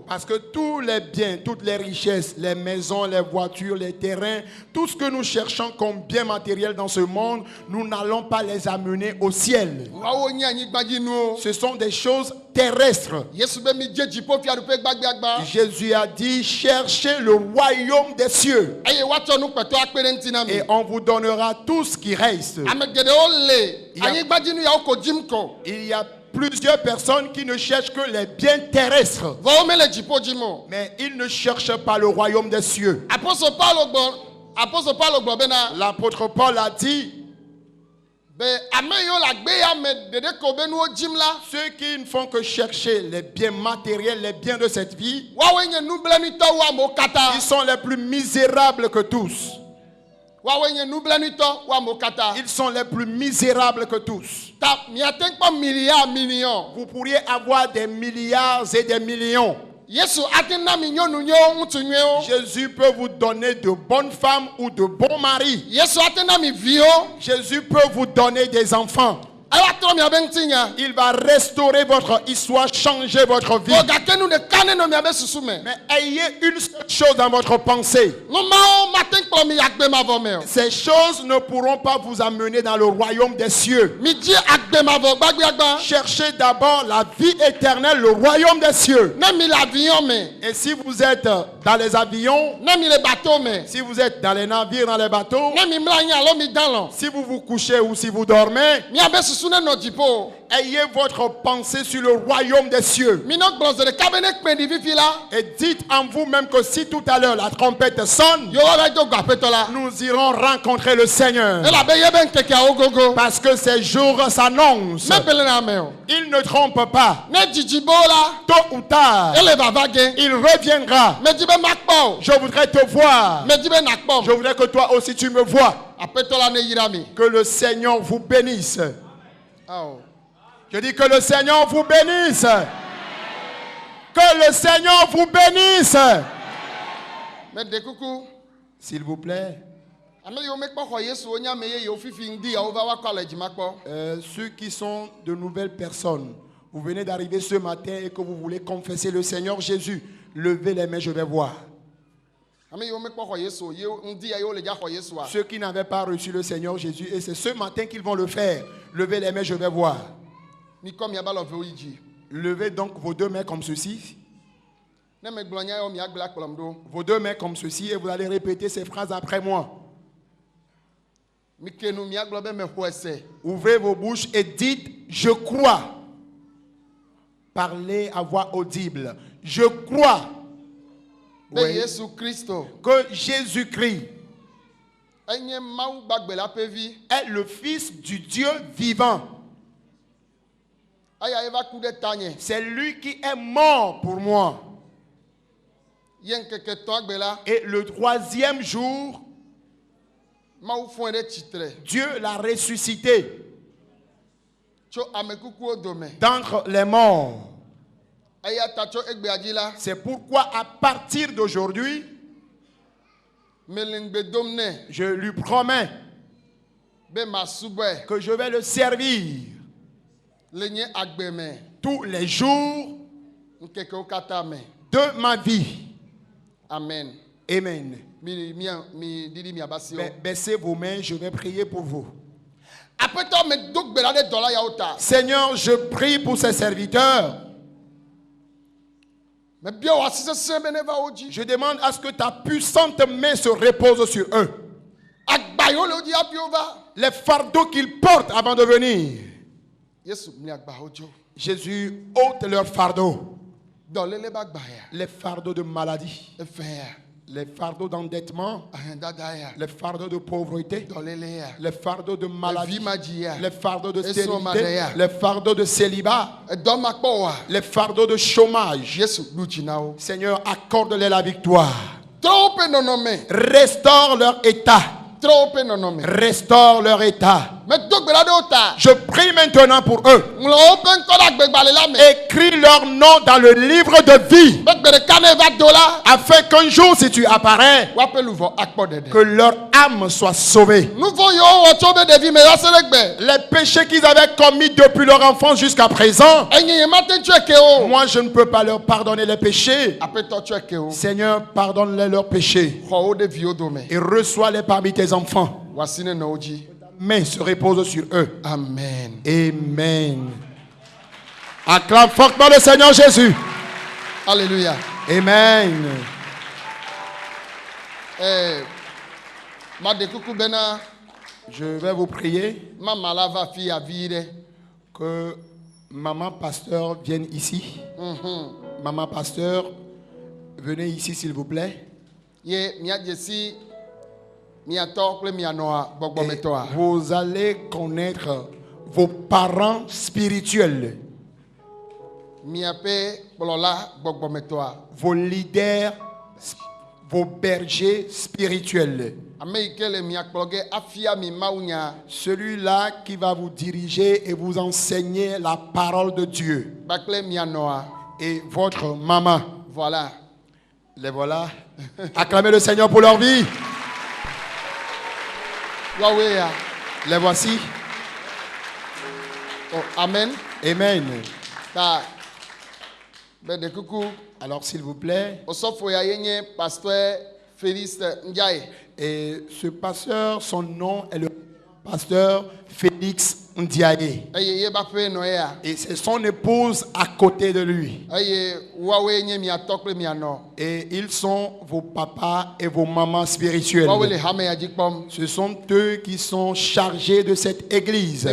Parce que tous les biens, toutes les richesses, les maisons, les voitures, les terrains, tout ce que nous cherchons comme bien matériel dans ce monde, nous n'allons pas les amener au ciel. Ce sont des choses terrestres. Jésus a dit, cherchez le royaume des cieux et on vous donnera tout ce qui reste. Il y a plusieurs personnes qui ne cherchent que les biens terrestres, mais ils ne cherchent pas le royaume des cieux. L'apôtre Paul a dit, ceux qui ne font que chercher les biens matériels, les biens de cette vie, ils sont les plus misérables que tous. Ils sont les plus misérables que tous. Vous pourriez avoir des milliards et des millions. Jésus peut vous donner de bonnes femmes ou de bons maris. Jésus peut vous donner des enfants. Il va restaurer votre histoire, changer votre vie. Mais ayez une seule chose dans votre pensée. Ces choses ne pourront pas vous amener dans le royaume des cieux. Cherchez d'abord la vie éternelle, le royaume des cieux. Et si vous êtes dans les avions, si vous êtes dans les navires, dans les bateaux, si vous vous couchez ou si vous dormez, ayez votre pensée sur le royaume des cieux. Et dites en vous-même que si tout à l'heure la trompette sonne, nous irons rencontrer le Seigneur. Parce que ces jours s'annoncent. Il ne trompe pas. Tôt ou tard, il reviendra. Je voudrais te voir. Je voudrais que toi aussi tu me vois. Que le Seigneur vous bénisse. Je dis que le Seigneur vous bénisse. Que le Seigneur vous bénisse. S'il vous plaît. Ceux qui sont de nouvelles personnes, vous venez d'arriver ce matin et que vous voulez confesser le Seigneur Jésus, levez les mains, je vais voir. Ceux qui n'avaient pas reçu le Seigneur Jésus, et c'est ce matin qu'ils vont le faire, levez les mains, je vais voir. Levez donc vos deux mains comme ceci. Vos deux mains comme ceci et vous allez répéter ces phrases après moi. Ouvrez vos bouches et dites, je crois. Parlez à voix audible. Je crois. Oui. Que Jésus-Christ est le Fils du Dieu vivant. C'est lui qui est mort pour moi. Et le troisième jour, Dieu l'a ressuscité d'entre les morts. C'est pourquoi à partir d'aujourd'hui, je lui promets que je vais le servir tous les jours de ma vie. Amen. Amen. Baissez vos mains, je vais prier pour vous. Seigneur, je prie pour ces serviteurs. Je demande à ce que ta puissante main se repose sur eux. Les fardeaux qu'ils portent avant de venir. Jésus ôte leurs fardeaux. Les fardeaux de maladie. Les fardeaux d'endettement, les fardeaux de pauvreté, les fardeaux de maladie, les fardeaux de stérilité, les fardeaux de célibat, les fardeaux de chômage. Seigneur, accorde-les la victoire. Restaure leur état. Restaure leur état. Je prie maintenant pour eux. Écris leur nom dans le livre de vie. Afin qu'un jour, si tu apparais, que leur âme soit sauvée. Les péchés qu'ils avaient commis depuis leur enfance jusqu'à présent, moi je ne peux pas leur pardonner les péchés. Seigneur, pardonne-les leurs péchés et reçois-les parmi tes enfants. Mais se repose sur eux. Amen. Amen. Acclame fortement le Seigneur Jésus. Alléluia. Amen. Je vais vous prier que maman pasteur vienne ici. Maman pasteur, venez ici s'il vous plaît. Et vous allez connaître vos parents spirituels, vos leaders, vos bergers spirituels. Celui-là qui va vous diriger et vous enseigner la parole de Dieu. Et votre maman. Voilà. Les voilà. Acclamez le Seigneur pour leur vie. Les voici. Oh, amen. Amen. Alors s'il vous plaît. Pasteur Félix Ndiaye. Et ce pasteur, son nom est le pasteur Félix Ndiaye. Et c'est son épouse à côté de lui. Et ils sont vos papas et vos mamans spirituels. Ce sont eux qui sont chargés de cette église.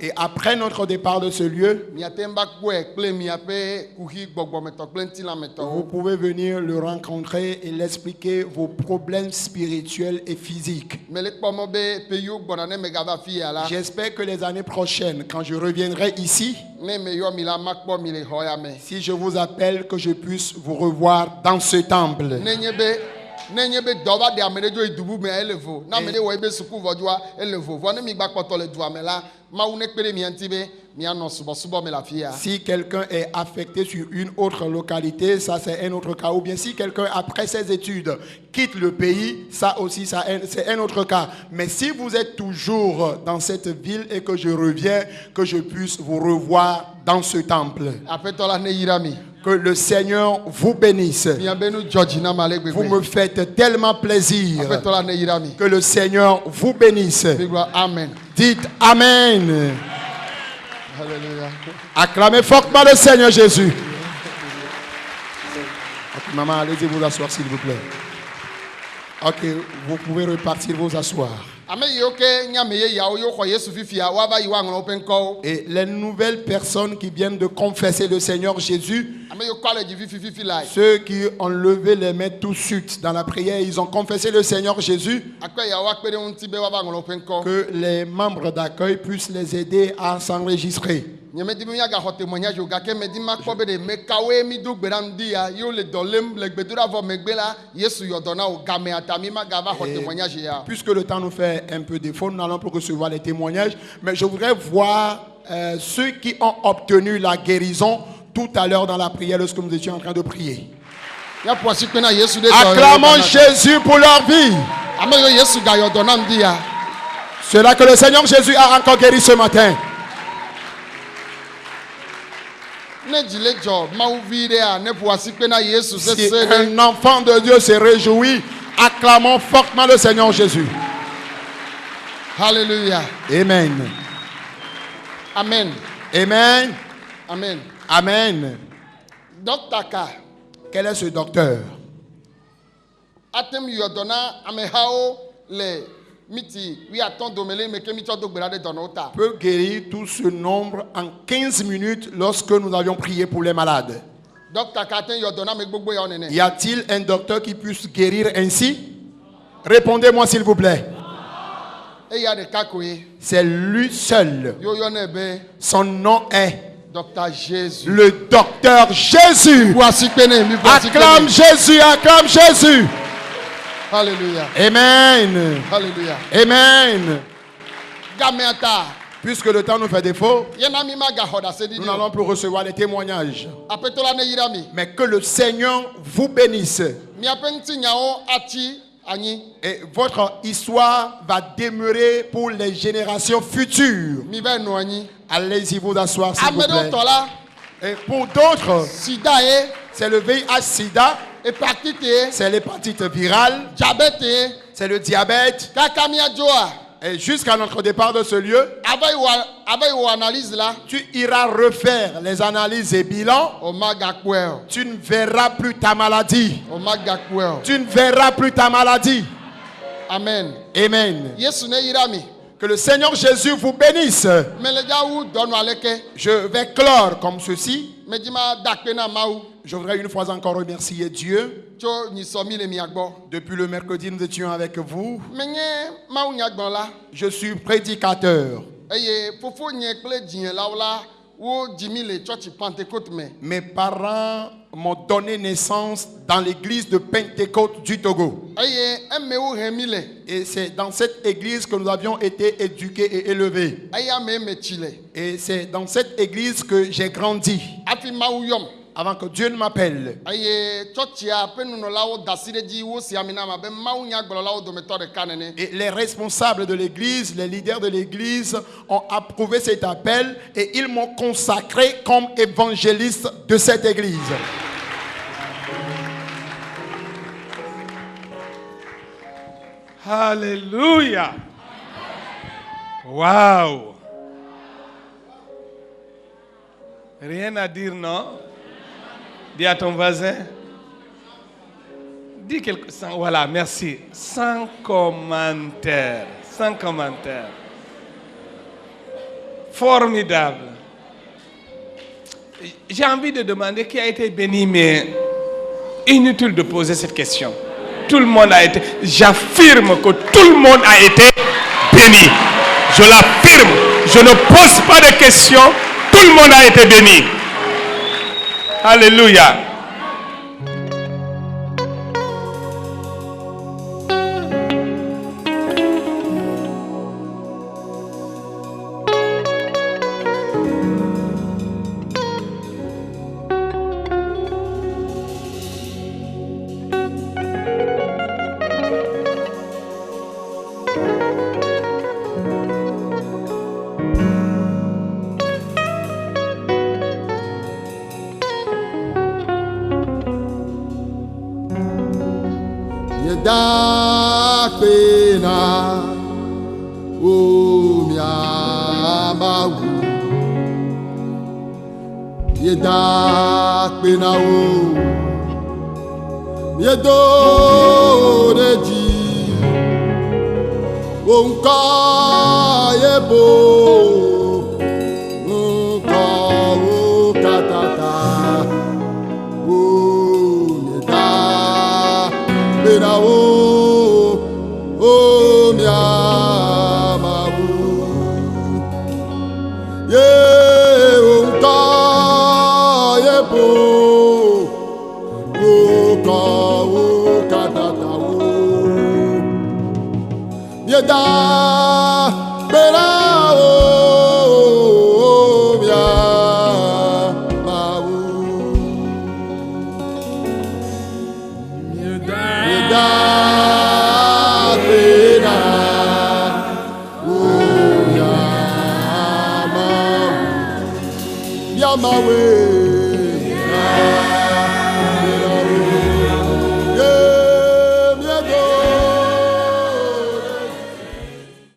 Et après notre départ de ce lieu, vous pouvez venir le rencontrer et l'expliquer vos problèmes spirituels et physiques. J'espère que les années prochaines, quand je reviendrai ici, si je vous appelle, que je puisse vous revoir dans ce temple. Si quelqu'un est affecté sur une autre localité, ça c'est un autre cas. Ou bien si quelqu'un après ses études quitte le pays, ça aussi c'est un autre cas. Mais si vous êtes toujours dans cette ville et que je reviens, que je puisse vous revoir dans ce temple. Que le Seigneur vous bénisse. Vous me faites tellement plaisir. Que le Seigneur vous bénisse. Amen. Dites Amen. Alléluia. Acclamez fortement le Seigneur Jésus. Ok, maman, allez-y vous asseoir s'il vous plaît. Ok, vous pouvez repartir vous asseoir. Et les nouvelles personnes qui viennent de confesser le Seigneur Jésus, ceux qui ont levé les mains tout de suite dans la prière, ils ont confessé le Seigneur Jésus, que les membres d'accueil puissent les aider à s'enregistrer. Puisque le temps nous fait un peu défaut, nous allons pour recevoir les témoignages, mais je voudrais voir ceux qui ont obtenu la guérison tout à l'heure dans la prière lorsque nous étions en train de prier. Acclamons Jésus pour leur vie. Ceux-là que le Seigneur Jésus a encore guéri ce matin. Si un enfant de Dieu se réjouit, acclamons fortement le Seigneur Jésus. Alléluia. Amen. Amen. Amen. Amen. Amen. Docteur K. Quel est ce docteur? Atem yodona amehao le peut guérir tout ce nombre en 15 minutes lorsque nous avions prié pour les malades. Y a-t-il un docteur qui puisse guérir ainsi? Répondez-moi s'il vous plaît. C'est lui seul. Son nom est Docteur Jésus. Le docteur Jésus. Acclame Jésus, acclame Jésus. Alléluia. Amen. Alléluia. Amen. Puisque le temps nous fait défaut, nous n'allons plus recevoir les témoignages. Mais que le Seigneur vous bénisse. Et votre histoire va demeurer pour les générations futures. Allez-y vous asseoir s'il vous plaît. Et pour d'autres, c'est le VIH-Sida, c'est l'hépatite virale, c'est le diabète. Et jusqu'à notre départ de ce lieu, tu iras refaire les analyses et bilans. Tu ne verras plus ta maladie. Tu ne verras plus ta maladie. Amen. Amen. Que le Seigneur Jésus vous bénisse. Je vais clore comme ceci. Je voudrais une fois encore remercier Dieu. Depuis le mercredi, nous étions avec vous. Je suis prédicateur. Mes parents m'ont donné naissance dans l'église de Pentecôte du Togo. Et c'est dans cette église que nous avions été éduqués et élevés. Et c'est dans cette église que j'ai grandi. Avant que Dieu ne m'appelle. Et les responsables de l'église, les leaders de l'église ont approuvé cet appel et ils m'ont consacré comme évangéliste de cette église. Alléluia. Waouh. Rien à dire, non? Dis à ton voisin. Dis quelque chose. Voilà, merci. Sans commentaire. Sans commentaire. Formidable. J'ai envie de demander qui a été béni, mais inutile de poser cette question. Tout le monde a été. J'affirme que tout le monde a été béni. Je l'affirme. Je ne pose pas de questions. Tout le monde a été béni. Alléluia. My way.